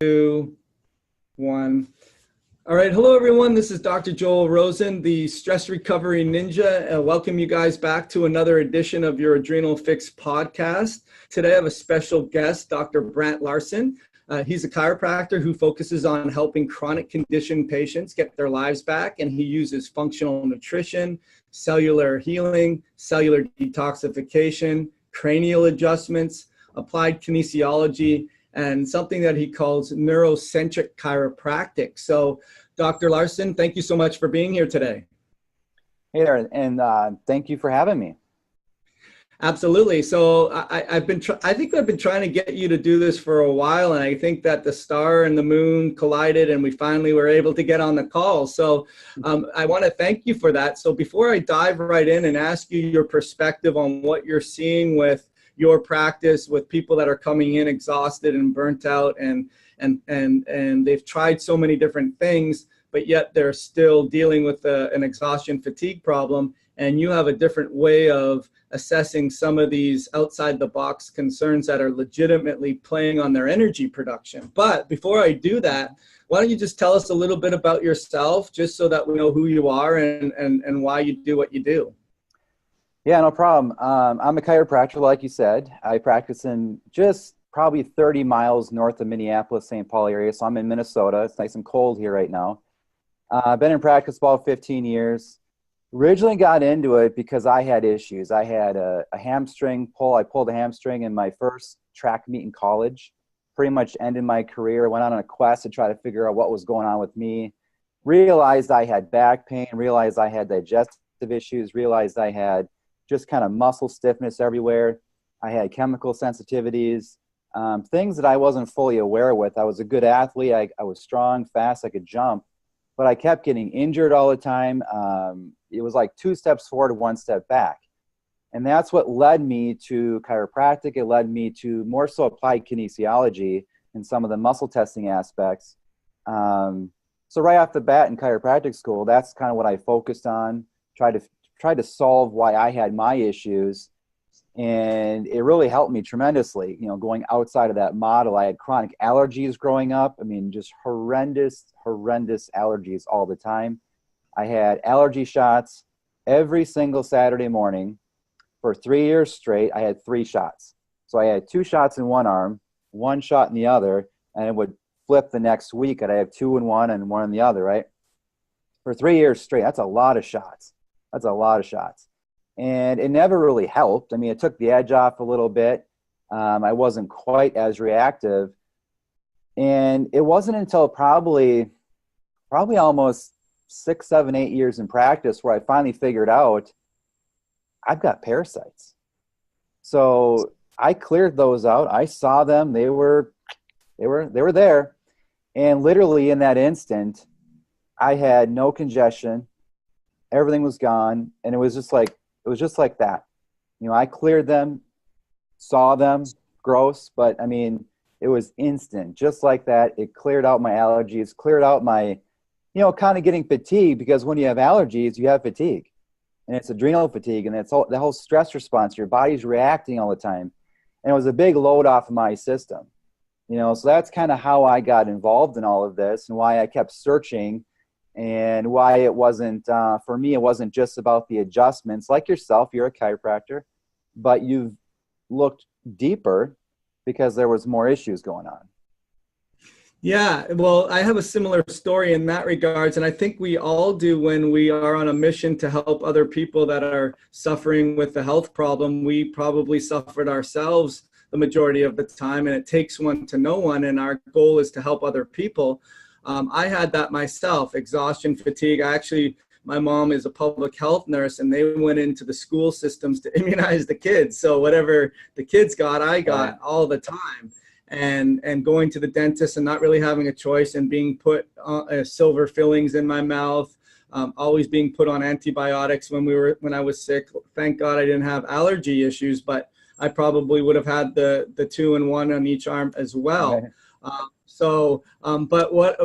2, 1. All right. Hello, everyone. This is Dr. Joel Rosen, the Stress Recovery Ninja. Welcome you guys back to another edition of your Adrenal Fix podcast. Today, I have a special guest, Dr. Brant Larsen. He's a chiropractor who focuses on helping chronic condition patients get their lives back, and he uses functional nutrition, cellular healing, cellular detoxification, cranial adjustments, applied kinesiology, and something that he calls NeuroCentric Chiropractic. So, Dr. Larson, thank you so much for being here today. Hey there, and thank you for having me. Absolutely. So I think I've been trying to get you to do this for a while, and I think that the star and the moon collided, and we finally were able to get on the call. So I want to thank you for that. So before I dive right in and ask you your perspective on what you're seeing with your practice, with people that are coming in exhausted and burnt out, and they've tried so many different things, but yet they're still dealing with an exhaustion fatigue problem, and you have a different way of assessing some of these outside the box concerns that are legitimately playing on their energy production. But before I do that, why don't you just tell us a little bit about yourself, just so that we know who you are and why you do what you do. Yeah, no problem. I'm a chiropractor, like you said. I practice in just probably 30 miles north of Minneapolis, St. Paul area. So I'm in Minnesota. It's nice and cold here right now. I've been in practice about 15 years. Originally got into it because I had issues. I had a hamstring pull. I pulled a hamstring in my first track meet in college. Pretty much ended my career. Went on a quest to try to figure out what was going on with me. Realized I had back pain. Realized I had digestive issues. Realized I had just kind of muscle stiffness everywhere. I had chemical sensitivities, things that I wasn't fully aware with. I was a good athlete. I was strong, fast, I could jump, but I kept getting injured all the time. It was like 2 steps forward, 1 step back. And that's what led me to chiropractic. It led me to more so applied kinesiology and some of the muscle testing aspects. So right off the bat in chiropractic school, that's kind of what I focused on, tried to solve why I had my issues, and it really helped me tremendously. You know, going outside of that model, I had chronic allergies growing up. I mean, just horrendous allergies all the time. I had allergy shots every single Saturday morning for 3 years straight. I had 3 shots. So I had 2 shots in one arm, 1 shot in the other, and it would flip the next week. And I have 2 in one and 1 in the other, right? For 3 years straight, that's a lot of shots. That's a lot of shots. And it never really helped. I mean, it took the edge off a little bit. I wasn't quite as reactive. And it wasn't until probably almost 6, 7, 8 years in practice where I finally figured out I've got parasites. So I cleared those out. I saw them. They were there. And literally in that instant, I had no congestion. Everything was gone, and it was just like that. You know, I cleared them, saw them, gross, but I mean, it was instant, just like that. It cleared out my allergies, cleared out my, kind of getting fatigued, because when you have allergies, you have fatigue, and it's adrenal fatigue, and it's the whole stress response. Your body's reacting all the time, and it was a big load off of my system. So that's kind of how I got involved in all of this, and why I kept searching. And why it wasn't, for me, it wasn't just about the adjustments. Like yourself, you're a chiropractor, but you've looked deeper because there was more issues going on. Yeah, well, I have a similar story in that regards, and I think we all do when we are on a mission to help other people that are suffering with a health problem. We probably suffered ourselves the majority of the time, and it takes one to know one, and our goal is to help other people. I had that myself, exhaustion, fatigue. My mom is a public health nurse, and they went into the school systems to immunize the kids. So whatever the kids got, I got all the time. And going to the dentist and not really having a choice, and being put silver fillings in my mouth, always being put on antibiotics when I was sick. Thank God I didn't have allergy issues, but I probably would have had the 2 and 1 on each arm as well. But what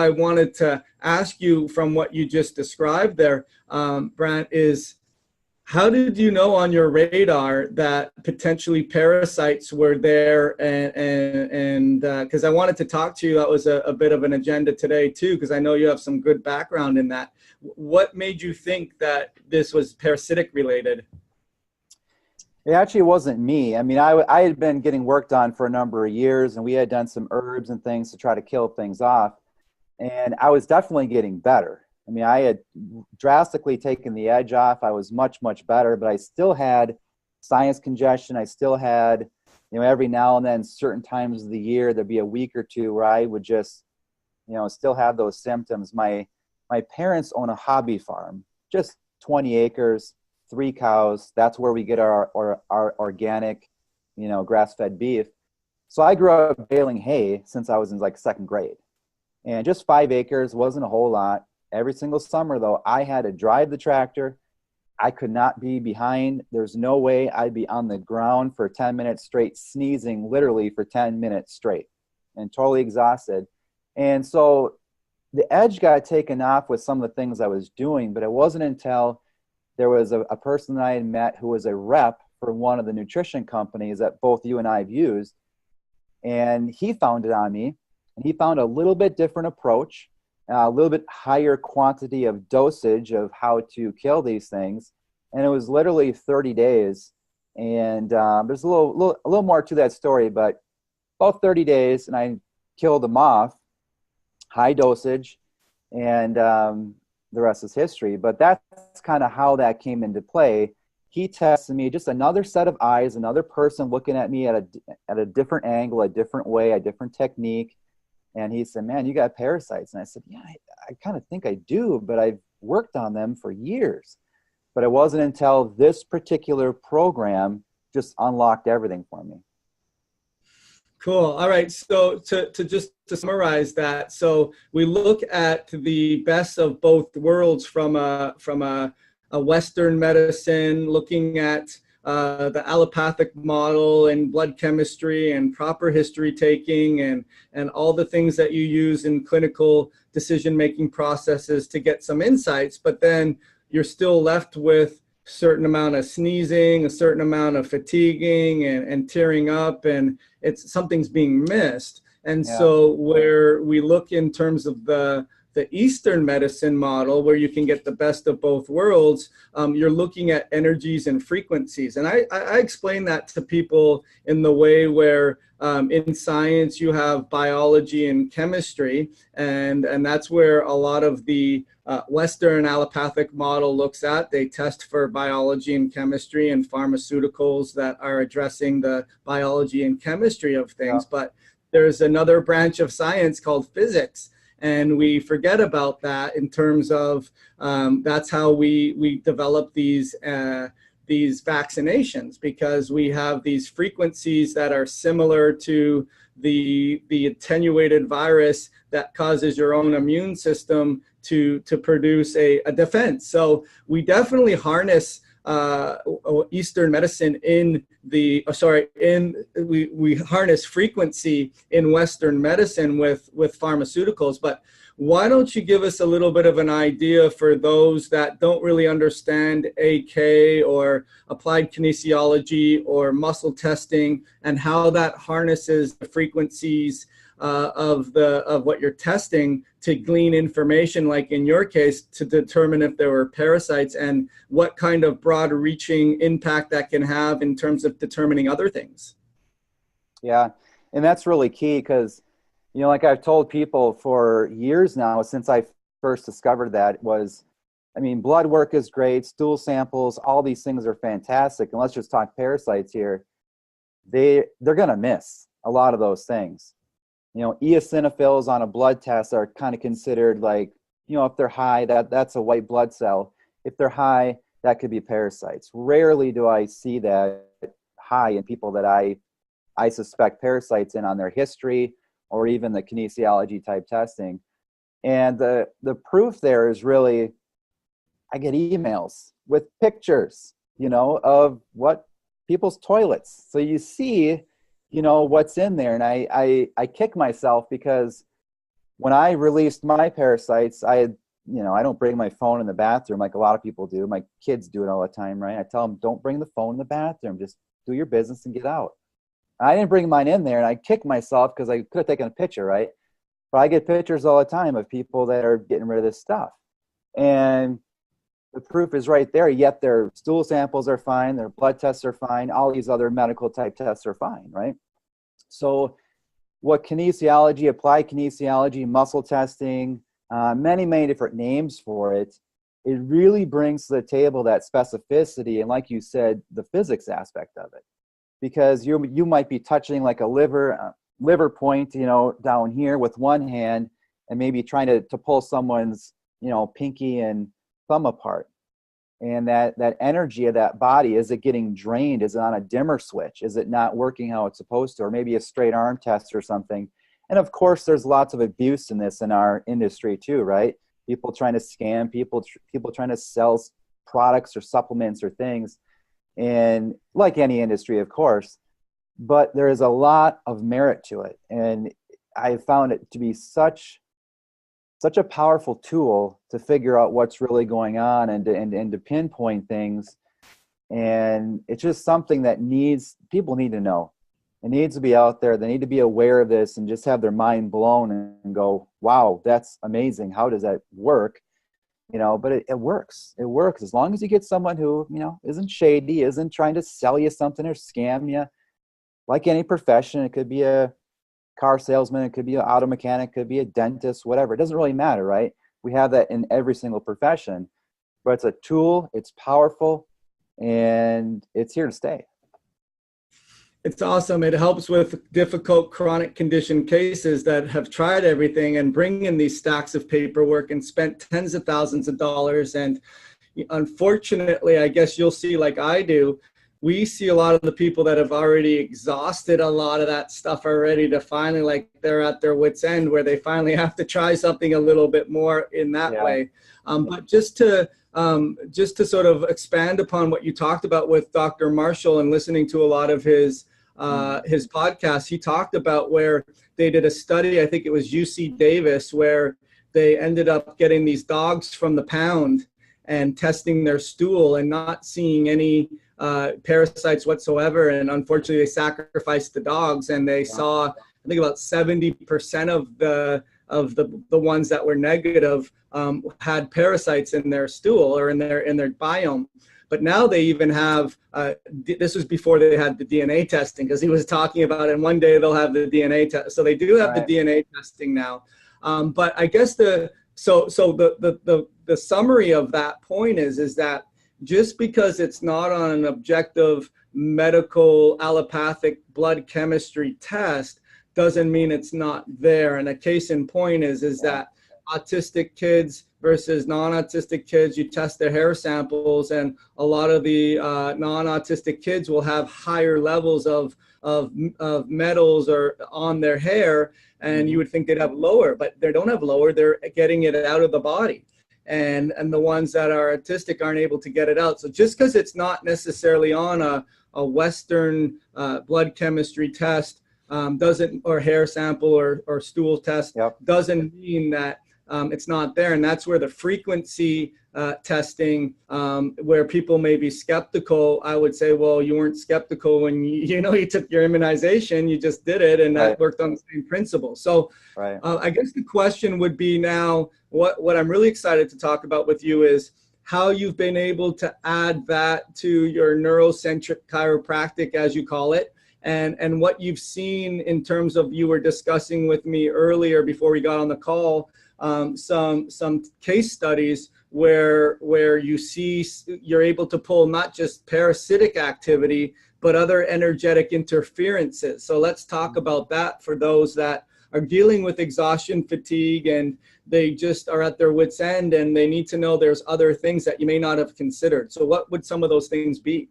I wanted to ask you from what you just described there, Brant, is How did you know on your radar that potentially parasites were there? And because I wanted to talk to you, that was a bit of an agenda today too, because I know you have some good background in that. What made you think that this was parasitic related? It actually wasn't me. I mean, I had been getting worked on for a number of years, and we had done some herbs and things to try to kill things off. And I was definitely getting better. I mean, I had drastically taken the edge off. I was much, much better, but I still had sinus congestion. I still had, every now and then, certain times of the year, there'd be a week or two where I would just, still have those symptoms. My parents own a hobby farm, just 20 acres, 3 cows. That's where we get our organic, grass-fed beef. So I grew up baling hay since I was in like second grade. And just 5 acres wasn't a whole lot. Every single summer, though, I had to drive the tractor. I could not be behind. There's no way I'd be on the ground for 10 minutes straight, sneezing literally for 10 minutes straight and totally exhausted. And so the edge got taken off with some of the things I was doing, but it wasn't until there was a person that I had met who was a rep for one of the nutrition companies that both you and I have used. And he found it on me. And he found a little bit different approach, a little bit higher quantity of dosage of how to kill these things. And it was literally 30 days. And there's a little more to that story, but about 30 days, and I killed them off, high dosage, and the rest is history. But that's kind of how that came into play. He tested me, just another set of eyes, another person looking at me at a different angle, a different way, a different technique. And he said, man, you got parasites. And I said, yeah, I kind of think I do, but I've worked on them for years. But it wasn't until this particular program just unlocked everything for me. Cool. All right. So to summarize that, so we look at the best of both worlds from a Western medicine, looking at the allopathic model and blood chemistry and proper history taking and all the things that you use in clinical decision-making processes to get some insights, but then you're still left with a certain amount of sneezing, a certain amount of fatiguing and tearing up, and something's being missed. And Yeah. so where we look in terms of the Eastern medicine model, where you can get the best of both worlds, you're looking at energies and frequencies. And I explain that to people in the way where in science you have biology and chemistry, and that's where a lot of the Western allopathic model looks at. They test for biology and chemistry and pharmaceuticals that are addressing the biology and chemistry of things. Yeah. But there's another branch of science called physics. And we forget about that in terms of that's how we develop these vaccinations, because we have these frequencies that are similar to the attenuated virus that causes your own immune system to produce a defense. So we definitely harness Eastern medicine we harness frequency in Western medicine with pharmaceuticals. But why don't you give us a little bit of an idea for those that don't really understand AK or applied kinesiology or muscle testing and how that harnesses the frequencies of what you're testing to glean information, like in your case, to determine if there were parasites and what kind of broad reaching impact that can have in terms of determining other things. Yeah. And that's really key because, like I've told people for years now, since I first discovered that, blood work is great, stool samples, all these things are fantastic. And let's just talk parasites here. They're going to miss a lot of those things. Eosinophils on a blood test are kind of considered like, if they're high, that's a white blood cell. If they're high, that could be parasites. Rarely do I see that high in people that I suspect parasites in on their history or even the kinesiology type testing. And the proof there is really, I get emails with pictures, of what people's toilets. So you see, what's in there. And I kick myself because when I released my parasites, I had, I don't bring my phone in the bathroom like a lot of people do. My kids do it all the time, right? I tell them, don't bring the phone in the bathroom. Just do your business and get out. I didn't bring mine in there, and I kicked myself because I could have taken a picture, right? But I get pictures all the time of people that are getting rid of this stuff. And the proof is right there, yet their stool samples are fine, their blood tests are fine, all these other medical type tests are fine, right? So what kinesiology, applied kinesiology, muscle testing, many different names for it, it really brings to the table that specificity and, like you said, the physics aspect of it. Because you might be touching like a liver point, down here with one hand, and maybe trying to pull someone's, pinky and thumb apart. And that energy of that body, is it getting drained? Is it on a dimmer switch? Is it not working how it's supposed to? Or maybe a straight arm test or something. And of course, there's lots of abuse in this in our industry too, right? People trying to scam people trying to sell products or supplements or things. And like any industry, of course, but there is a lot of merit to it. And I found it to be such a powerful tool to figure out what's really going on and to pinpoint things. And it's just something that people need to know. It needs to be out there. They need to be aware of this and just have their mind blown and go, wow, that's amazing. How does that work? But it works. It works as long as you get someone who, isn't shady, isn't trying to sell you something or scam you. Like any profession, it could be a car salesman, it could be an auto mechanic, it could be a dentist, whatever. It doesn't really matter, right? We have that in every single profession. But it's a tool, it's powerful, and it's here to stay. It's awesome. It helps with difficult chronic condition cases that have tried everything and bring in these stacks of paperwork and spent tens of thousands of dollars. And unfortunately, I guess you'll see, like I do, we see a lot of the people that have already exhausted a lot of that stuff already to finally, like, they're at their wit's end where they finally have to try something a little bit more in that way. But just to sort of expand upon what you talked about with Dr. Marshall and listening to a lot of his podcast, he talked about where they did a study, I think it was UC Davis, where they ended up getting these dogs from the pound and testing their stool and not seeing any parasites whatsoever. And unfortunately, they sacrificed the dogs, and they saw, I think, about 70% of the ones that were negative had parasites in their stool or in their biome. But now they even have, this was before they had the DNA testing, because he was talking about, and one day they'll have the DNA test. So they do have the DNA testing now. But I guess the summary of that point is that just because it's not on an objective medical allopathic blood chemistry test doesn't mean it's not there. And a case in point is that autistic kids versus non-autistic kids, you test their hair samples, and a lot of the non-autistic kids will have higher levels of metals or on their hair, and you would think they'd have lower, but they don't have lower. They're getting it out of the body. And the ones that are autistic aren't able to get it out. So just because it's not necessarily on a Western blood chemistry test or hair sample or stool test doesn't mean that it's not there. And that's where the frequency testing, where people may be skeptical, I would say, well, you weren't skeptical when you took your immunization, you just did it, and that worked on the same principle. So I guess the question would be now, what I'm really excited to talk about with you is how you've been able to add that to your NeuroCentric Chiropractic, as you call it, and what you've seen in terms of, you were discussing with me earlier before we got on the call, some case studies where you see you're able to pull not just parasitic activity, but other energetic interferences. So let's talk about that for those that are dealing with exhaustion, fatigue, and they just are at their wit's end, and they need to know there's other things that you may not have considered. So what would some of those things be?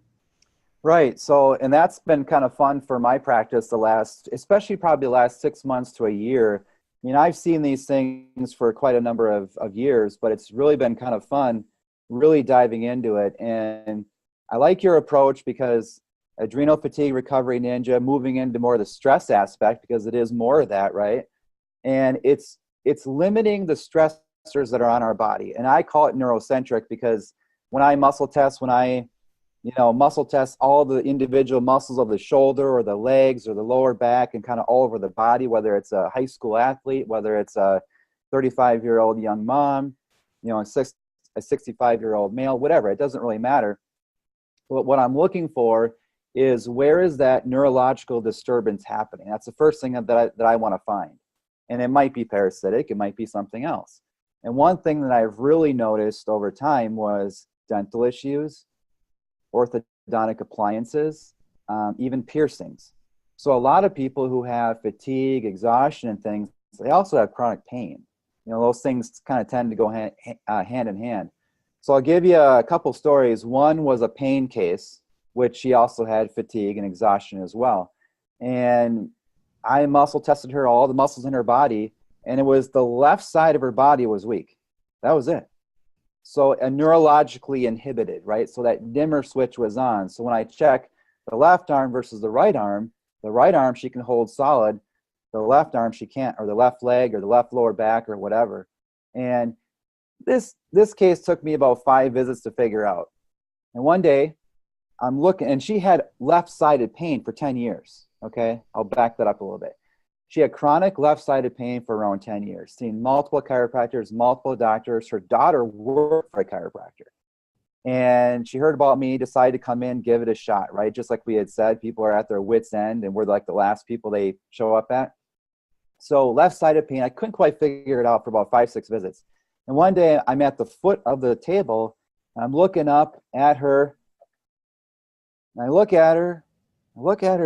Right. So, and that's been kind of fun for my practice especially probably the last 6 months to a year. I mean, I've seen these things for quite a number of years, but it's really been kind of fun really diving into it. And I like your approach because adrenal fatigue recovery ninja, moving into more of the stress aspect, because it is more of that, right? And it's limiting the stress stressors that are on our body. And I call it neurocentric because when I muscle test, muscle test all the individual muscles of the shoulder or the legs or the lower back and kind of all over the body, whether it's a high school athlete, whether it's a 35-year-old young mom, a 65-year-old male, whatever, it doesn't really matter. But what I'm looking for is, where is that neurological disturbance happening? That's the first thing that I want to find. And it might be parasitic, it might be something else. And one thing that I've really noticed over time was dental issues, orthodontic appliances, even piercings. So a lot of people who have fatigue, exhaustion, and things, they also have chronic pain. Those things kind of tend to go hand in hand. So I'll give you a couple stories. One was a pain case, which she also had fatigue and exhaustion as well. And I muscle tested her, all the muscles in her body, and it was the left side of her body was weak. That was it. So neurologically inhibited, right? So that dimmer switch was on. So when I check the left arm versus the right arm she can hold solid, the left arm she can't, or the left leg or the left lower back or whatever. And this case took me about 5 visits to figure out. And one day I'm looking, and she had left-sided pain for 10 years. Okay, I'll back that up a little bit. She had chronic left-sided pain for around 10 years, seen multiple chiropractors, multiple doctors. Her daughter worked for a chiropractor. And she heard about me, decided to come in, give it a shot, right? Just like we had said, people are at their wits' end, and we're like the last people they show up at. So left-sided pain, I couldn't quite figure it out for about 5-6 visits. And one day I'm at the foot of the table, and I'm looking up at her, and I look at her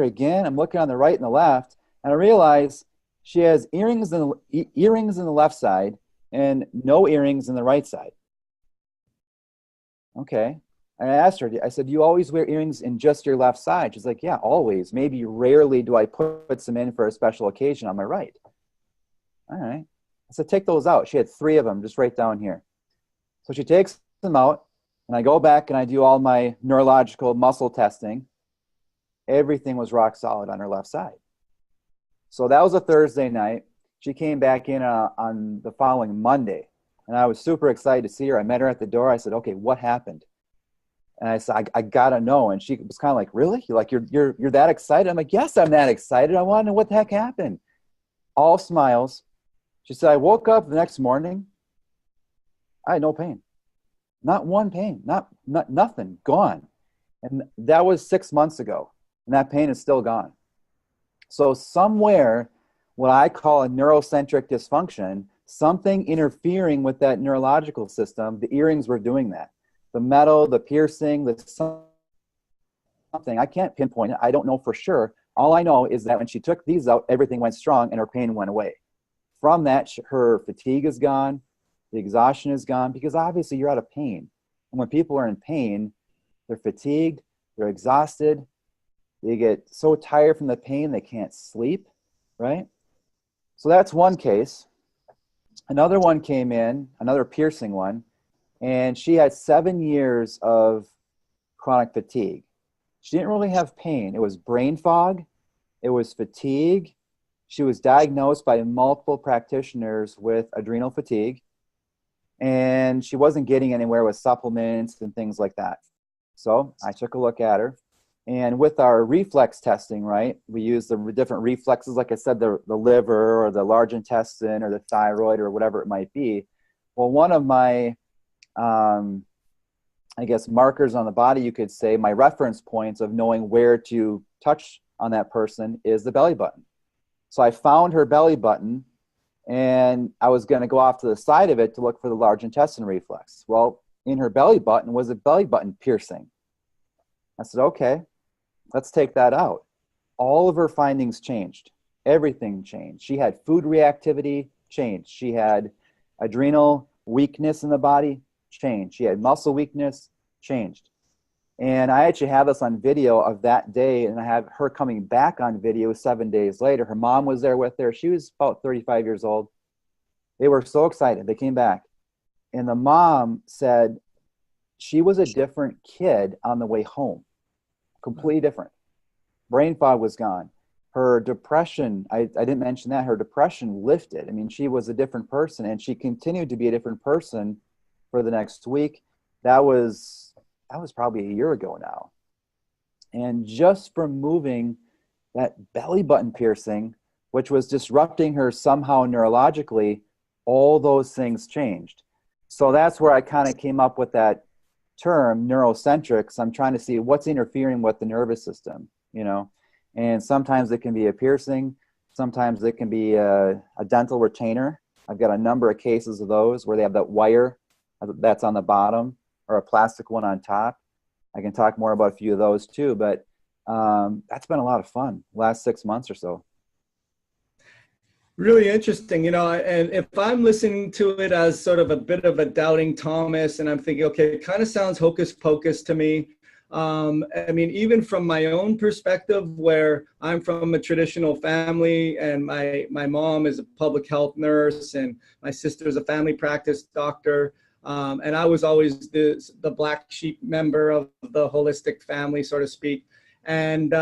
again. I'm looking on the right and the left, and I realize she has earrings in the left side and no earrings in the right side. Okay. And I asked her, I said, do you always wear earrings in just your left side? She's like, yeah, always. Maybe rarely do I put some in for a special occasion on my right. All right. I said, take those out. She had 3 of them just right down here. So she takes them out, and I go back and I do all my neurological muscle testing. Everything was rock solid on her left side. So that was a Thursday night. She came back in on the following Monday, and I was super excited to see her. I met her at the door. I said, okay, what happened? And I said, I gotta know. And she was kind of like, really? You're that excited? I'm like, yes, I'm that excited. I want to know what the heck happened. All smiles. She said, I woke up the next morning. I had no pain. Not one pain. Not nothing. Gone. And that was 6 months ago. And that pain is still gone. So somewhere, what I call a neurocentric dysfunction, something interfering with that neurological system, the earrings were doing that. The metal, the piercing, the something. I can't pinpoint it. I don't know for sure. All I know is that when she took these out, everything went strong and her pain went away. From that, her fatigue is gone. The exhaustion is gone, because obviously you're out of pain. And when people are in pain, they're fatigued, they're exhausted, they get so tired from the pain they can't sleep, right? So that's one case. Another one came in, another piercing one, and she had 7 years of chronic fatigue. She didn't really have pain. It was brain fog. It was fatigue. She was diagnosed by multiple practitioners with adrenal fatigue, and she wasn't getting anywhere with supplements and things like that. So I took a look at her, and with our reflex testing, right, we use the different reflexes, like I said, the liver or the large intestine or the thyroid or whatever it might be. Well, one of my, I guess, markers on the body, you could say, my reference points of knowing where to touch on that person is the belly button. So I found her belly button, and I was going to go off to the side of it to look for the large intestine reflex. Well, in her belly button was a belly button piercing. I said, okay, let's take that out. All of her findings changed. Everything changed. She had food reactivity, changed. She had adrenal weakness in the body, changed. She had muscle weakness, changed. And I actually have this on video of that day, and I have her coming back on video 7 days later. Her mom was there with her. She was about 35 years old. They were so excited. They came back. And the mom said she was a different kid on the way home. Completely different. Brain fog was gone. Her depression, I didn't mention that, her depression lifted. I mean, she was a different person, and she continued to be a different person for the next week. That was probably a year ago now. And just from moving that belly button piercing, which was disrupting her somehow neurologically, all those things changed. So that's where I kind of came up with that term, neurocentric. So I'm trying to see what's interfering with the nervous system, you know. And sometimes it can be a piercing. Sometimes it can be a dental retainer. I've got a number of cases of those where they have that wire that's on the bottom or a plastic one on top. I can talk more about a few of those too, but that's been a lot of fun last 6 months or so. Really interesting, you know, and if I'm listening to it as sort of a bit of a doubting Thomas, and I'm thinking, okay, it kind of sounds hocus pocus to me. I mean, even from my own perspective, where I'm from a traditional family and my mom is a public health nurse and my sister is a family practice doctor. And I was always the black sheep member of the holistic family, so to speak. And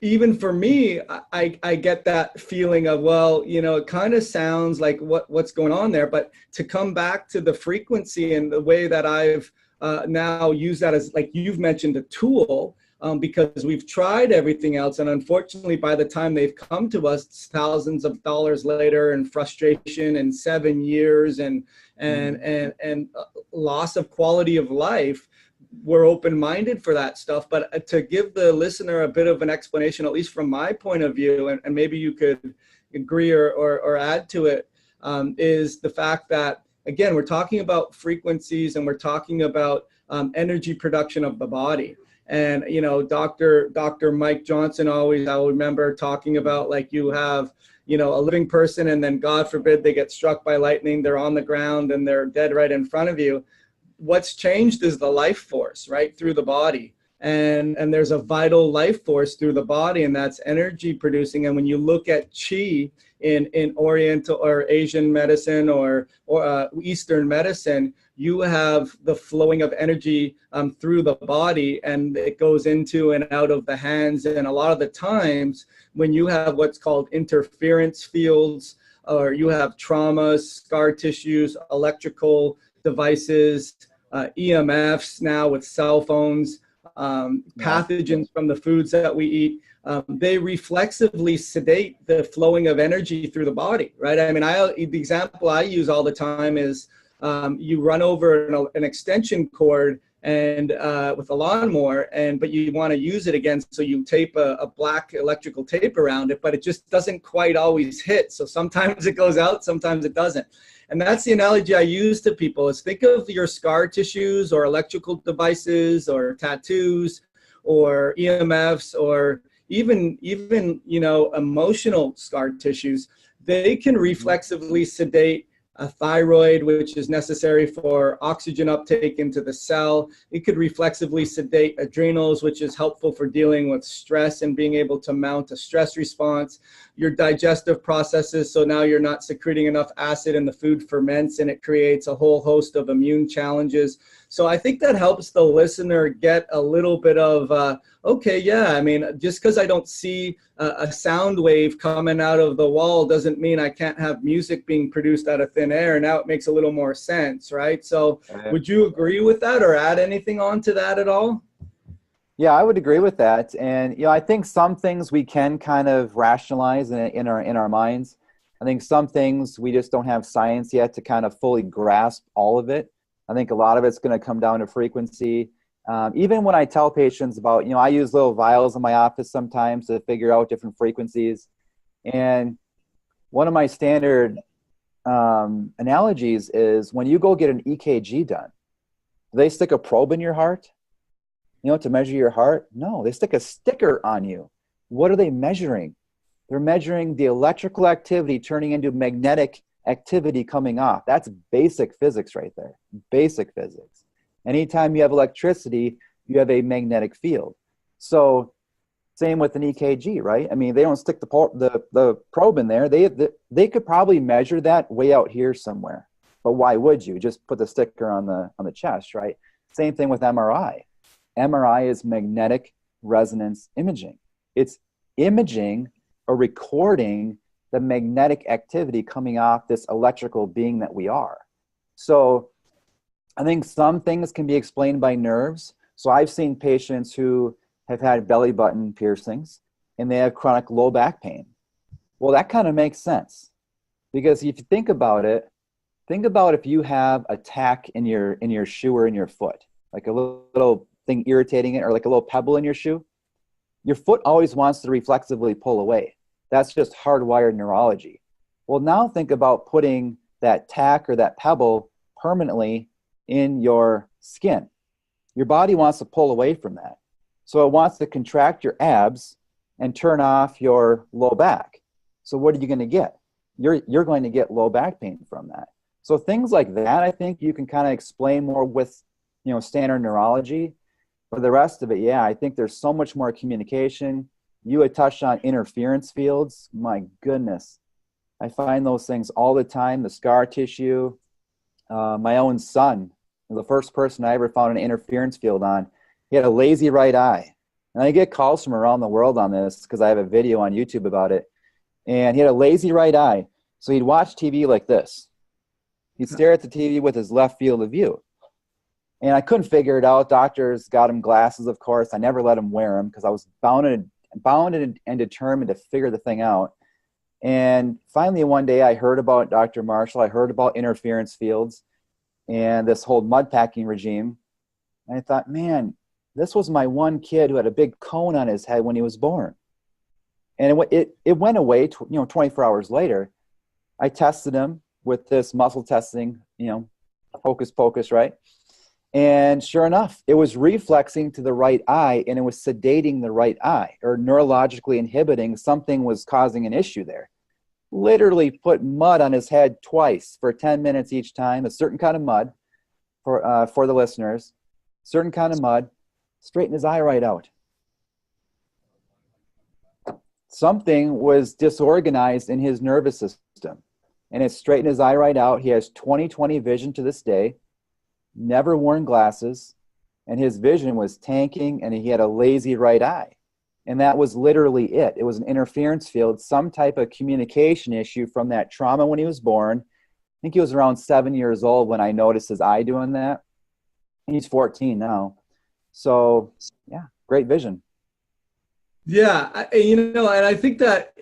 even for me, I get that feeling of, well, you know, it kind of sounds like what's going on there. But to come back to the frequency and the way that I've now use that as, like you've mentioned, a tool, because we've tried everything else. And unfortunately, by the time they've come to us thousands of dollars later and frustration and 7 years and loss of quality of life, we're open-minded for that stuff. But to give the listener a bit of an explanation, at least from my point of view, and maybe you could agree or add to it, is the fact that, again, we're talking about frequencies and we're talking about energy production of the body. And, you know, Dr. Mike Johnson always, I remember talking about, like, you have, you know, a living person and then God forbid they get struck by lightning, they're on the ground and they're dead right in front of you. What's changed is the life force, right, through the body. And there's a vital life force through the body, and that's energy producing. And when you look at qi in Oriental or Asian medicine or Eastern medicine, you have the flowing of energy through the body, and it goes into and out of the hands. And a lot of the times when you have what's called interference fields, or you have traumas, scar tissues, electrical devices, EMFs now with cell phones, pathogens from the foods that we eat, they reflexively sedate the flowing of energy through the body, right? I mean, the example I use all the time is you run over an extension cord and with a lawnmower, but you want to use it again, so you tape a black electrical tape around it, but it just doesn't quite always hit. So sometimes it goes out, sometimes it doesn't. And that's the analogy I use to people, is think of your scar tissues or electrical devices or tattoos or EMFs or even you know, emotional scar tissues. They can reflexively sedate a thyroid, which is necessary for oxygen uptake into the cell. It could reflexively sedate adrenals, which is helpful for dealing with stress and being able to mount a stress response. Your digestive processes, so now you're not secreting enough acid and the food ferments and it creates a whole host of immune challenges. So I think that helps the listener get a little bit of, okay, yeah, I mean, just because I don't see a sound wave coming out of the wall doesn't mean I can't have music being produced out of thin air. Now it makes a little more sense, right? So would you agree with that or add anything on to that at all? Yeah, I would agree with that. And, you know, I think some things we can kind of rationalize in our minds. I think some things we just don't have science yet to kind of fully grasp all of it. I think a lot of it's going to come down to frequency. Even when I tell patients about, you know, I use little vials in my office sometimes to figure out different frequencies. And one of my standard analogies is when you go get an EKG done, do they stick a probe in your heart, you know, to measure your heart? No, they stick a sticker on you. What are they measuring? They're measuring the electrical activity turning into magnetic activity coming off. That's basic physics right there. Basic physics. Anytime you have electricity, you have a magnetic field. So same with an EKG, right? I mean, they don't stick the probe in there. They could probably measure that way out here somewhere. But why would you? Just put the sticker on the chest, right? Same thing with MRI. MRI is magnetic resonance imaging. It's imaging or recording the magnetic activity coming off this electrical being that we are. So I think some things can be explained by nerves. So I've seen patients who have had belly button piercings and they have chronic low back pain. Well, that kind of makes sense, because if you think about it, think about if you have a tack in your shoe or in your foot, like a little thing irritating it, or like a little pebble in your shoe. Your foot always wants to reflexively pull away. That's just hardwired neurology. Well, now think about putting that tack or that pebble permanently in your skin. Your body wants to pull away from that. So it wants to contract your abs and turn off your low back. So what are you going to get? You're going to get low back pain from that. So things like that, I think you can kind of explain more with, standard neurology. For the rest of it, yeah, I think there's so much more communication. You had touched on interference fields. My goodness. I find those things all the time. The scar tissue. My own son, the first person I ever found an interference field on, he had a lazy right eye. And I get calls from around the world on this because I have a video on YouTube about it. And he had a lazy right eye. So he'd watch TV like this. He'd stare at the TV with his left field of view. And I couldn't figure it out. Doctors got him glasses, of course. I never let him wear them because I was bound and determined to figure the thing out. And finally, one day I heard about Dr. Marshall. I heard about interference fields and this whole mud packing regime. And I thought, man, this was my one kid who had a big cone on his head when he was born. And it went away, 24 hours later. I tested him with this muscle testing, hocus pocus, right? And sure enough, it was reflexing to the right eye, and it was sedating the right eye, or neurologically inhibiting. Something was causing an issue there. Literally put mud on his head twice for 10 minutes each time, a certain kind of mud for the listeners, certain kind of mud, straighten his eye right out. Something was disorganized in his nervous system, and it straightened his eye right out. He has 20/20 vision to this day. Never worn glasses, and his vision was tanking, and he had a lazy right eye. And that was literally it. It was an interference field, some type of communication issue from that trauma when he was born. I think he was around 7 years old when I noticed his eye doing that. He's 14 now. So, yeah, great vision. Yeah, and I think that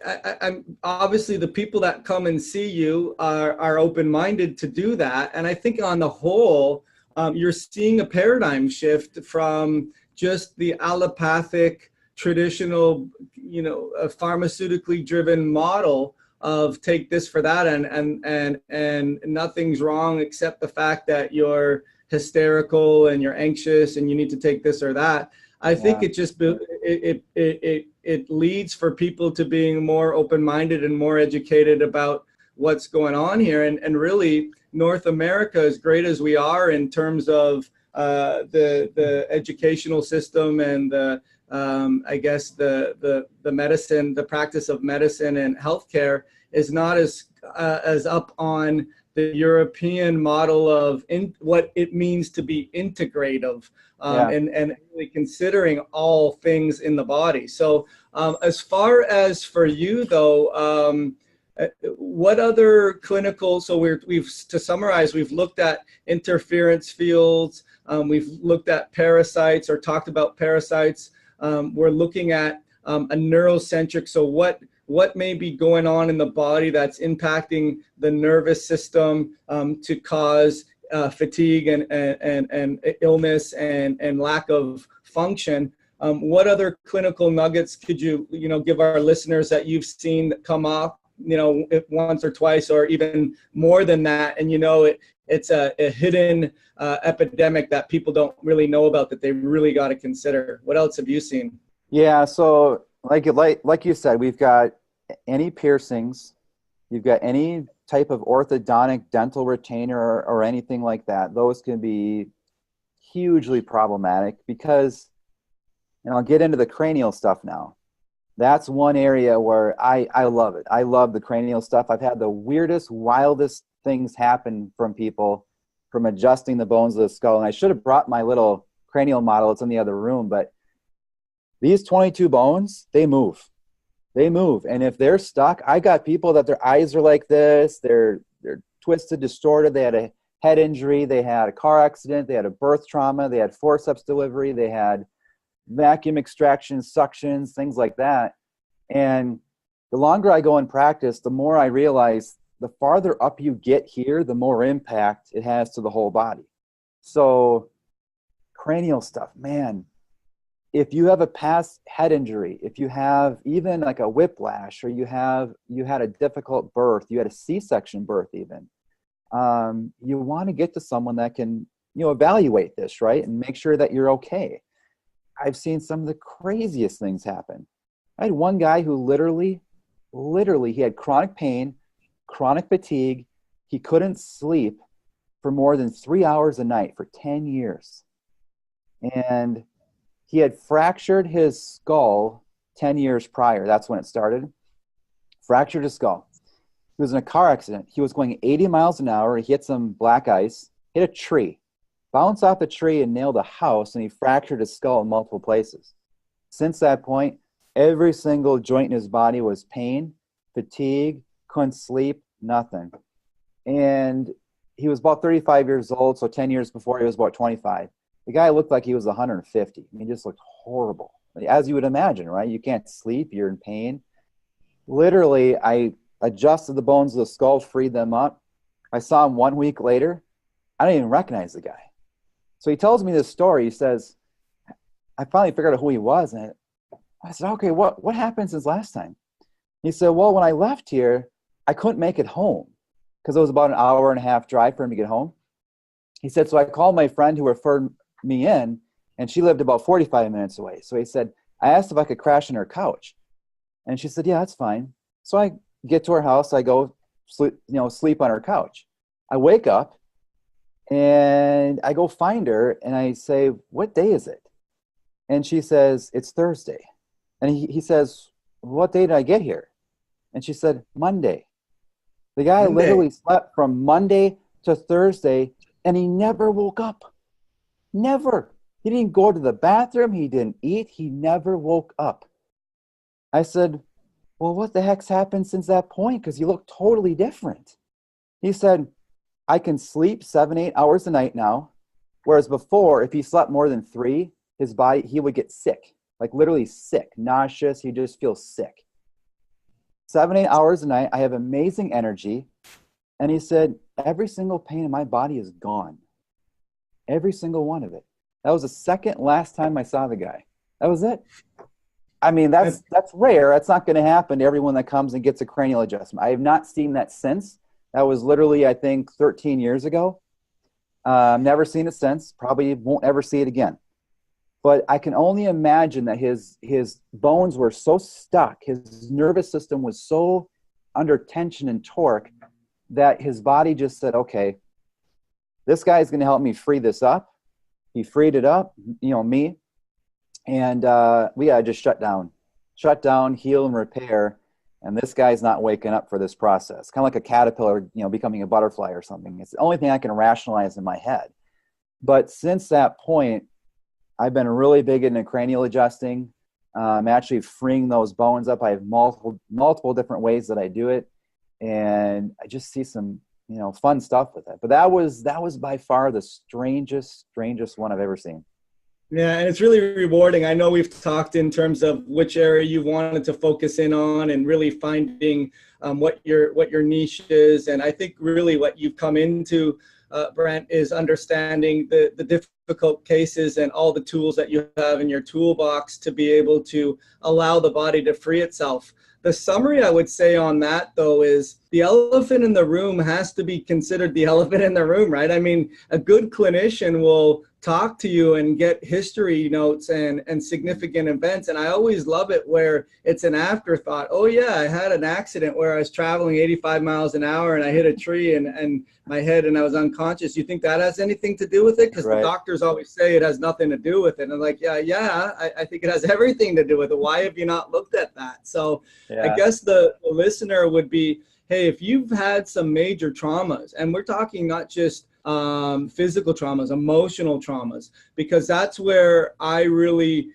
I'm obviously the people that come and see you are open-minded to do that. And I think on the whole, you're seeing a paradigm shift from just the allopathic, traditional, a pharmaceutically driven model of take this for that, and nothing's wrong except the fact that you're hysterical and you're anxious and you need to take this or that. I think it just it leads for people to being more open-minded and more educated about what's going on here. And really, North America, as great as we are in terms of the educational system and I guess the medicine, the practice of medicine and healthcare, is not as up on the European model of what it means to be integrative, and really considering all things in the body. So as far as for you though, what other clinical, so we've to summarize, we've looked at interference fields, we've looked at parasites or talked about parasites, we're looking at a neurocentric, so what may be going on in the body that's impacting the nervous system to cause fatigue and illness and lack of function. What other clinical nuggets could you give our listeners that you've seen that come up, once or twice or even more than that, and it's a hidden epidemic that people don't really know about that they really got to consider? What else have you seen? Yeah, so like you said, we've got any piercings, you've got any type of orthodontic dental retainer or anything like that. Those can be hugely problematic because, and I'll get into the cranial stuff now. That's one area where I love it. I love the cranial stuff. I've had the weirdest, wildest things happen from people from adjusting the bones of the skull. And I should have brought my little cranial model. It's in the other room, but these 22 bones, they move. They move. And if they're stuck, I got people that their eyes are like this, they're twisted, distorted, they had a head injury, they had a car accident, they had a birth trauma, they had forceps delivery, they had vacuum extraction, suctions, things like that. And the longer I go in practice, the more I realize the farther up you get here, the more impact it has to the whole body. So cranial stuff, man, if you have a past head injury, if you have even like a whiplash, or you had a difficult birth, you had a C-section birth even, you want to get to someone that can, evaluate this, right? And make sure that you're okay. I've seen some of the craziest things happen. I had one guy who literally, he had chronic pain, chronic fatigue. He couldn't sleep for more than 3 hours a night for 10 years. And he had fractured his skull 10 years prior. That's when it started. Fractured his skull. He was in a car accident. He was going 80 miles an hour. He hit some black ice, hit a tree, bounced off the tree and nailed a house, and he fractured his skull in multiple places. Since that point, every single joint in his body was pain, fatigue, couldn't sleep, nothing. And he was about 35 years old, so 10 years before he was about 25. The guy looked like he was 150. I mean, he just looked horrible. As you would imagine, right? You can't sleep, you're in pain. Literally, I adjusted the bones of the skull, freed them up. I saw him 1 week later. I didn't even recognize the guy. So he tells me this story. He says, I finally figured out who he was. And I said, okay, what happened since last time? He said, well, when I left here, I couldn't make it home because it was about an hour and a half drive for him to get home. He said, so I called my friend who referred me in, and she lived about 45 minutes away. So he said, I asked if I could crash on her couch. And she said, yeah, that's fine. So I get to her house. I go sleep on her couch. I wake up and I go find her and I say, what day is it? And she says, it's Thursday. And he says, what day did I get here? And she said, Monday. The guy literally slept from Monday to Thursday and he never woke up. Never. He didn't go to the bathroom. He didn't eat. He never woke up. I said, well, what the heck's happened since that point? Because you look totally different. He said, I can sleep 7-8 hours a night now. Whereas before, if he slept more than 3, his body, he would get sick, like literally sick, nauseous. He'd just feel sick. 7-8 hours a night. I have amazing energy. And he said, every single pain in my body is gone. Every single one of it. That was the second last time I saw the guy. That was it. I mean, that's rare. That's not going to happen to everyone that comes and gets a cranial adjustment. I have not seen that since. That was literally, I think, 13 years ago. Never seen it since. Probably won't ever see it again. But I can only imagine that his bones were so stuck, his nervous system was so under tension and torque that his body just said, okay, this guy is going to help me free this up. He freed it up, me. And we got to just shut down, heal, and repair. And this guy's not waking up for this process. Kind of like a caterpillar, becoming a butterfly or something. It's the only thing I can rationalize in my head. But since that point, I've been really big into cranial adjusting. I'm actually freeing those bones up. I have multiple different ways that I do it. And I just see some, fun stuff with it. But that was by far the strangest one I've ever seen. Yeah, and it's really rewarding. I know we've talked in terms of which area you wanted to focus in on and really finding what your niche is. And I think really what you've come into, Brant, is understanding the difficult cases and all the tools that you have in your toolbox to be able to allow the body to free itself. The summary I would say on that, though, is the elephant in the room has to be considered the elephant in the room, right? I mean, a good clinician will talk to you and get history notes and significant events. And I always love it where it's an afterthought. Oh, yeah, I had an accident where I was traveling 85 miles an hour and I hit a tree and my head and I was unconscious. You think that has anything to do with it? Because right. The doctors always say it has nothing to do with it. And I'm like, I think it has everything to do with it. Why have you not looked at that? So I guess the listener would be, hey, if you've had some major traumas, and we're talking not just physical traumas, emotional traumas, because that's where I really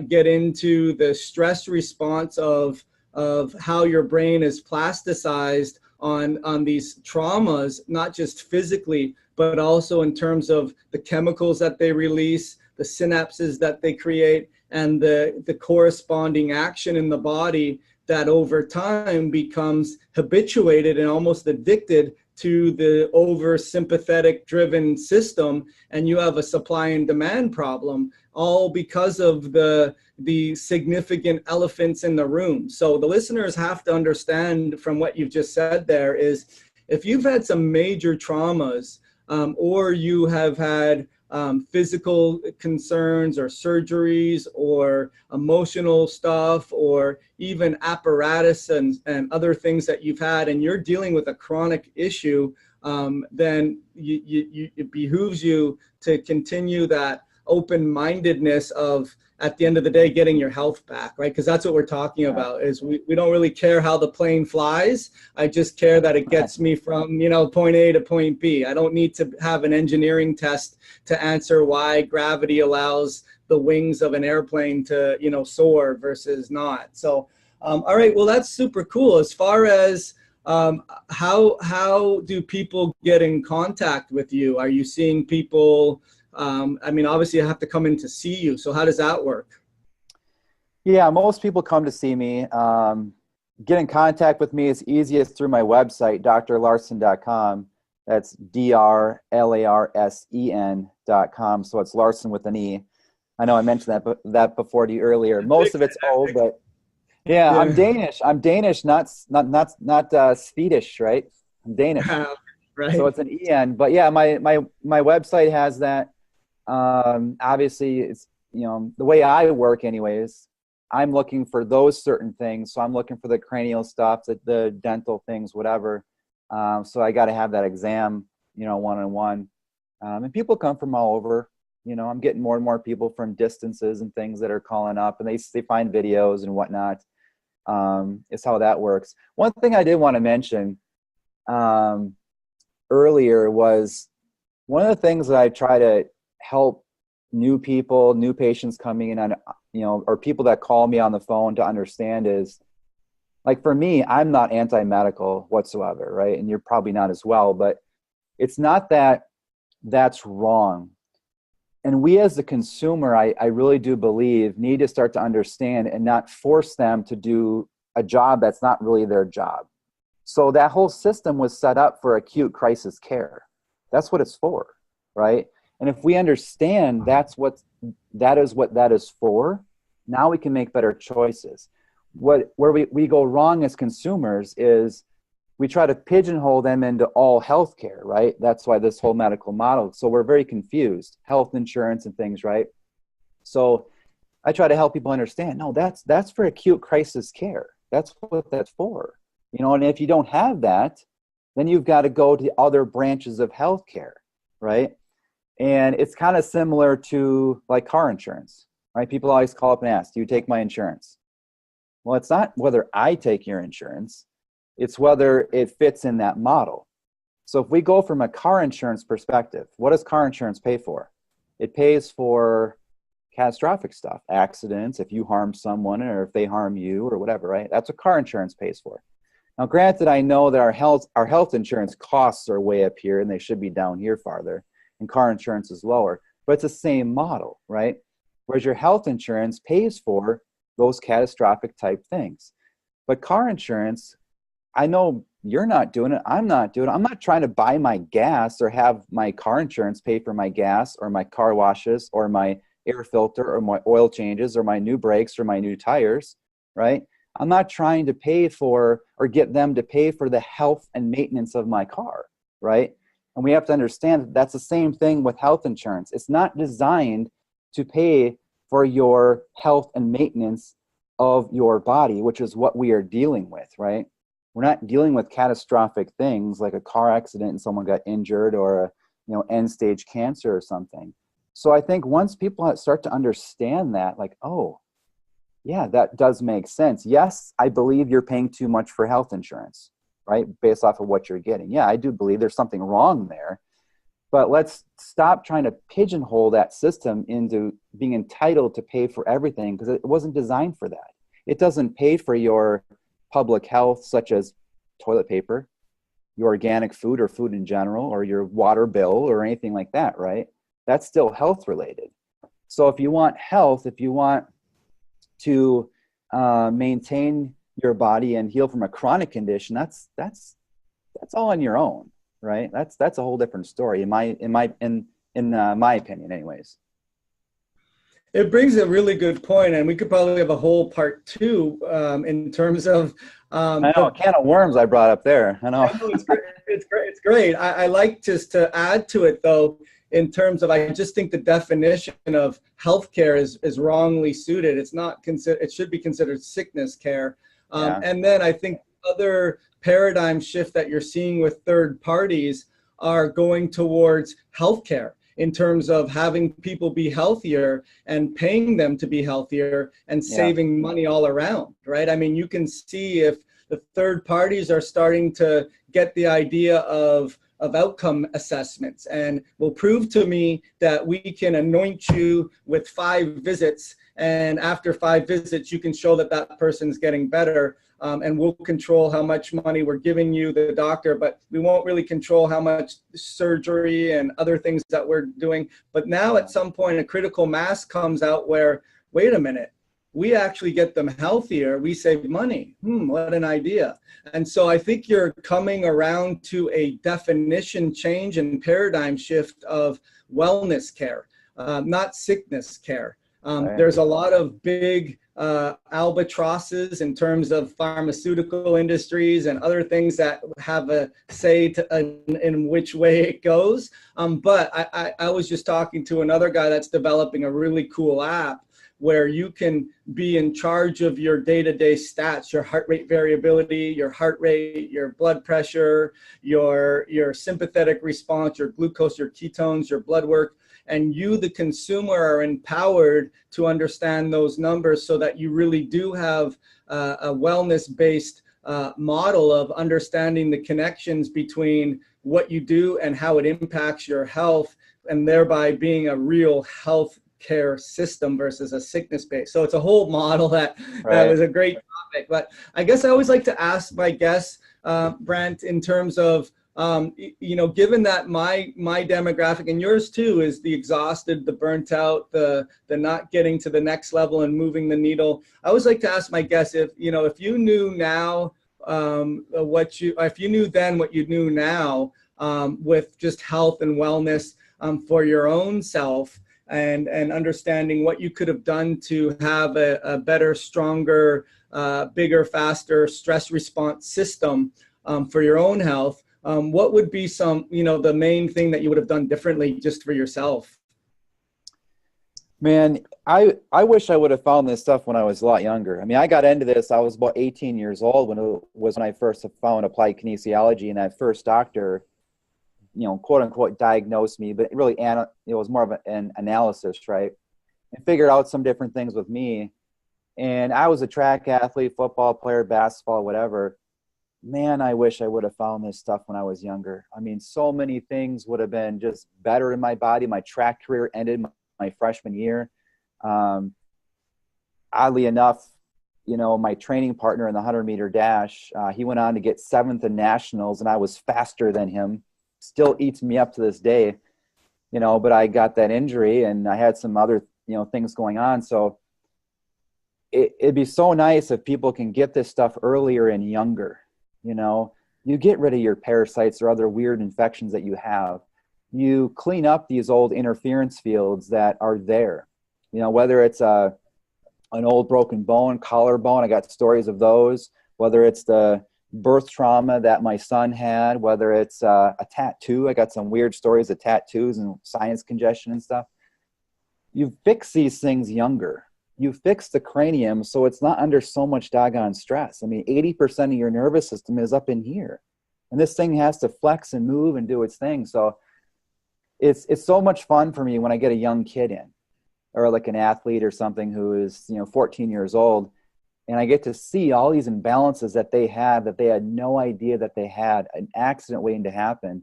get into the stress response of of how your brain is plasticized on these traumas, not just physically, but also in terms of the chemicals that they release, the synapses that they create, and the corresponding action in the body that over time becomes habituated and almost addicted to the over-sympathetic driven system, and you have a supply and demand problem, all because of the significant elephants in the room. So the listeners have to understand from what you've just said there is, if you've had some major traumas, or you have had physical concerns or surgeries or emotional stuff or even apparatus and other things that you've had, and you're dealing with a chronic issue, then it behooves you to continue that open-mindedness of, at the end of the day, getting your health back, right? Because that's what we're talking about, is we don't really care how the plane flies. I just care that it gets me from, point A to point B. I don't need to have an engineering test to answer why gravity allows the wings of an airplane to, soar versus not. So, all right, well, that's super cool. As far as how do people get in contact with you? Are you seeing people? Obviously I have to come in to see you. So how does that work? Yeah, most people come to see me. Get in contact with me is easiest through my website, drlarsen.com. That's DRLARSEN.com. So it's Larsen with an E. I know I mentioned that before to you earlier. Most of it's old, but yeah. I'm Danish. I'm Danish, not Swedish, right? I'm Danish. Right. So it's an EN. But yeah, my website has that. Obviously, it's, the way I work anyways, I'm looking for those certain things. So I'm looking for the cranial stuff, the dental things, whatever. So I got to have that exam, one-on-one. And people come from all over. I'm getting more and more people from distances and things that are calling up, and they find videos and whatnot. Is how that works. One thing I did want to mention earlier was, one of the things that I try to help new patients coming in on, or people that call me on the phone to understand is, like, for me, I'm not anti-medical whatsoever, right? And you're probably not as well, but it's not that that's wrong. And we as the consumer, I really do believe, need to start to understand and not force them to do a job that's not really their job. So that whole system was set up for acute crisis care. That's what it's for, right? And if we understand that is what that is for, now we can make better choices. Where we go wrong as consumers is we try to pigeonhole them into all healthcare, right? That's why this whole medical model. So we're very confused, health insurance and things, right? So I try to help people understand, no, that's for acute crisis care. That's what that's for. And if you don't have that, then you've got to go to other branches of healthcare, right? And it's kind of similar to like car insurance, right? People always call up and ask, do you take my insurance? Well, it's not whether I take your insurance, it's whether it fits in that model. So if we go from a car insurance perspective, what does car insurance pay for? It pays for catastrophic stuff, accidents, if you harm someone or if they harm you or whatever, right? That's what car insurance pays for. Now, granted, I know that our health insurance costs are way up here and they should be down here farther, and car insurance is lower, but it's the same model, right? Whereas your health insurance pays for those catastrophic type things. But car insurance, I know you're not doing it, I'm not doing it. I'm not trying to buy my gas or have my car insurance pay for my gas or my car washes or my air filter or my oil changes or my new brakes or my new tires, right? I'm not trying to pay for or get them to pay for the health and maintenance of my car, right? And we have to understand that that's the same thing with health insurance. It's not designed to pay for your health and maintenance of your body, which is what we are dealing with, right? We're not dealing with catastrophic things like a car accident and someone got injured or end-stage cancer or something. So I think once people start to understand that, like, oh, yeah, that does make sense. Yes, I believe you're paying too much for health insurance, right? Based off of what you're getting. Yeah, I do believe there's something wrong there. But let's stop trying to pigeonhole that system into being entitled to pay for everything, because it wasn't designed for that. It doesn't pay for your public health, such as toilet paper, your organic food or food in general, or your water bill or anything like that, right? That's still health related. So if you want health, if you want to maintain your body and heal from a chronic condition, that's all on your own, right? That's a whole different story in my opinion, anyways. It brings a really good point, and we could probably have a whole part two in terms of. I know, a can of worms I brought up there. I know. I know it's great. It's great. I like just to add to it though, in terms of, I just think the definition of healthcare is wrongly suited. It's not considered. It should be considered sickness care. And then I think other paradigm shift that you're seeing with third parties are going towards healthcare, in terms of having people be healthier and paying them to be healthier and saving money all around, right? I mean, you can see if the third parties are starting to get the idea of outcome assessments and will prove to me that we can anoint you with 5 visits, and after 5 visits you can show that that person's getting better, and we'll control how much money we're giving you, the doctor, but we won't really control how much surgery and other things that we're doing. But now at some point a critical mass comes out where, wait a minute, we actually get them healthier, we save money. What an idea. And so I think you're coming around to a definition change and paradigm shift of wellness care, not sickness care. There's a lot of big albatrosses in terms of pharmaceutical industries and other things that have a say in which way it goes. But I was just talking to another guy that's developing a really cool app where you can be in charge of your day-to-day stats, your heart rate variability, your heart rate, your blood pressure, your sympathetic response, your glucose, your ketones, your blood work. And you, the consumer, are empowered to understand those numbers so that you really do have a wellness-based model of understanding the connections between what you do and how it impacts your health, and thereby being a real health care system versus a sickness base. So it's a whole model that was a great topic. But I guess I always like to ask my guests, Brant, in terms of, given that my demographic and yours too is the exhausted, the burnt out, the not getting to the next level and moving the needle. I always like to ask my guests if you knew now if you knew then what you knew now with just health and wellness for your own self, and understanding what you could have done to have a better, stronger, bigger, faster stress response system for your own health. What would be some, the main thing that you would have done differently just for yourself? Man, I wish I would have found this stuff when I was a lot younger. I mean, I got into this, I was about 18 years old when I first found applied kinesiology, and that first doctor, quote unquote, diagnosed me, but really it was more of an analysis, right? And figured out some different things with me. And I was a track athlete, football player, basketball, whatever. Man, I wish I would have found this stuff when I was younger. I mean, so many things would have been just better in my body. My track career ended my freshman year. Oddly enough, my training partner in the 100-meter dash, he went on to get 7th in nationals, and I was faster than him. Still eats me up to this day, but I got that injury and I had some other, things going on. So it'd be so nice if people can get this stuff earlier and younger. You get rid of your parasites or other weird infections that you have. You clean up these old interference fields that are there, whether it's an old broken bone, collarbone. I got stories of those, whether it's the birth trauma that my son had, whether it's a tattoo. I got some weird stories of tattoos and sinus congestion and stuff. You fix these things younger. You fix the cranium so it's not under so much doggone stress. I mean, 80% of your nervous system is up in here, and this thing has to flex and move and do its thing. So it's so much fun for me when I get a young kid in, or like an athlete or something who is 14 years old, and I get to see all these imbalances that they had no idea that they had, an accident waiting to happen.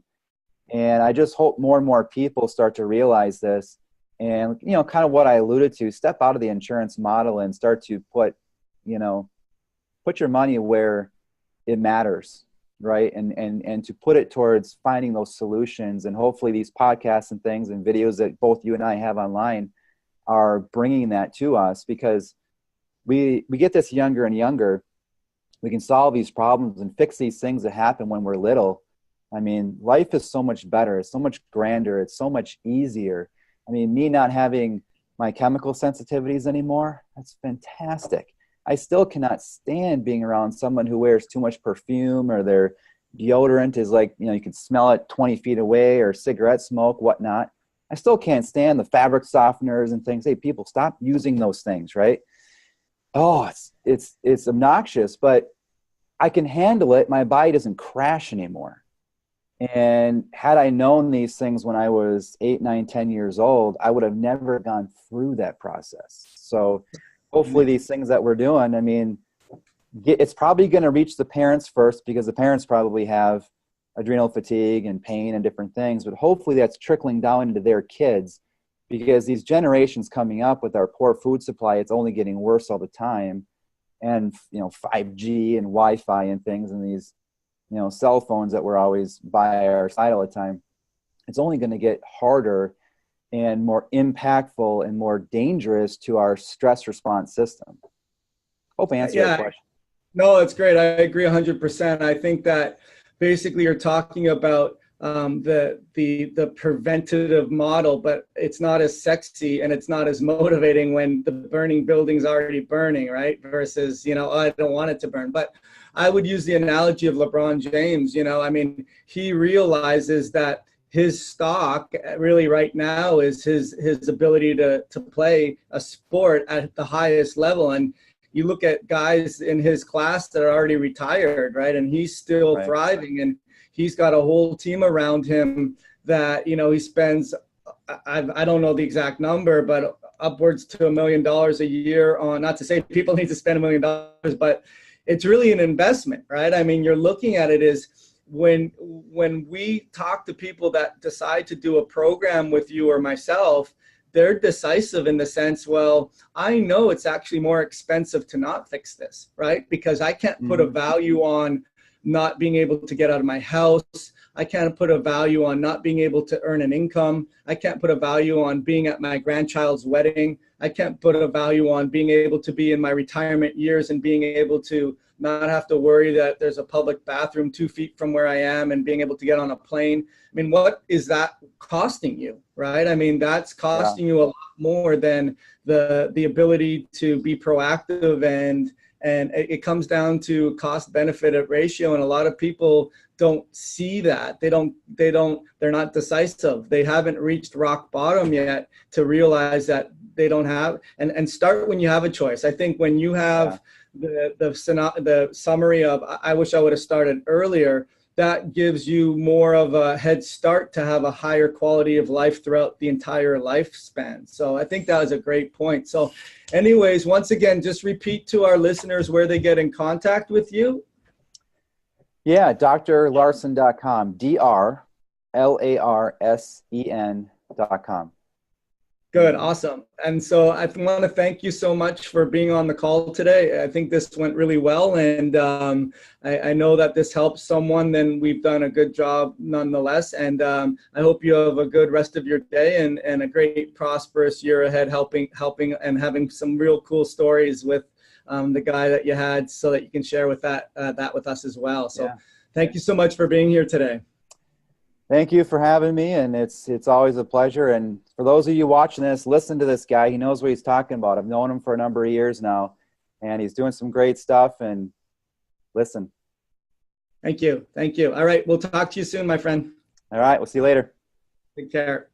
And I just hope more and more people start to realize this. And, kind of what I alluded to, step out of the insurance model and start to put, put your money where it matters, right? And to put it towards finding those solutions. And hopefully these podcasts and things and videos that both you and I have online are bringing that to us, because we get this younger and younger. We can solve these problems and fix these things that happen when we're little. I mean, life is so much better. It's so much grander. It's so much easier. I mean, me not having my chemical sensitivities anymore, that's fantastic. I still cannot stand being around someone who wears too much perfume, or their deodorant is like, you can smell it 20 feet away, or cigarette smoke, whatnot. I still can't stand the fabric softeners and things. Hey, people, stop using those things, right? Oh, it's obnoxious, but I can handle it. My body doesn't crash anymore. And had I known these things when I was 8, 9, 10 years old, I would have never gone through that process. So hopefully these things that we're doing, I mean, it's probably going to reach the parents first, because the parents probably have adrenal fatigue and pain and different things. But hopefully that's trickling down into their kids, because these generations coming up with our poor food supply, it's only getting worse all the time. And, 5G and Wi-Fi and things, and these cell phones that we're always by our side all the time, it's only going to get harder and more impactful and more dangerous to our stress response system. Hope I answered that question. No, it's great. I agree 100%. I think that basically you're talking about the preventative model, but it's not as sexy and it's not as motivating when the burning building's already burning, right? Versus, I don't want it to burn. But I would use the analogy of LeBron James. I mean, he realizes that his stock really right now is his ability to play a sport at the highest level. And you look at guys in his class that are already retired, right? And he's still thriving, and he's got a whole team around him that, he spends, I don't know the exact number, but upwards to $1 million a year on, not to say people need to spend $1 million, but it's really an investment, right? I mean, you're looking at it as when we talk to people that decide to do a program with you or myself, they're decisive in the sense, well, I know it's actually more expensive to not fix this, right? Because I can't put a value on not being able to get out of my house. I can't put a value on not being able to earn an income. I can't put a value on being at my grandchild's wedding. I can't put a value on being able to be in my retirement years and being able to not have to worry that there's a public bathroom 2 feet from where I am, and being able to get on a plane. I mean, what is that costing you, right? I mean, that's costing you a lot more than the ability to be proactive, and it comes down to cost benefit ratio. And a lot of people don't see that. They're not decisive. They haven't reached rock bottom yet to realize that they don't have, and start when you have a choice. I think when you have the summary of, I wish I would have started earlier, that gives you more of a head start to have a higher quality of life throughout the entire lifespan. So I think that was a great point. So anyways, once again, just repeat to our listeners where they get in contact with you. Yeah, drlarsen.com, DRLARSEN.com. Good. Awesome. And so I want to thank you so much for being on the call today. I think this went really well. And I know that this helps someone, then we've done a good job nonetheless. And I hope you have a good rest of your day and a great, prosperous year ahead, helping and having some real cool stories with the guy that you had, so that you can share with that with us as well. So thank you so much for being here today. Thank you for having me, and it's always a pleasure. And for those of you watching this, listen to this guy. He knows what he's talking about. I've known him for a number of years now, and he's doing some great stuff. And listen. Thank you. Thank you. All right. We'll talk to you soon, my friend. All right. We'll see you later. Take care.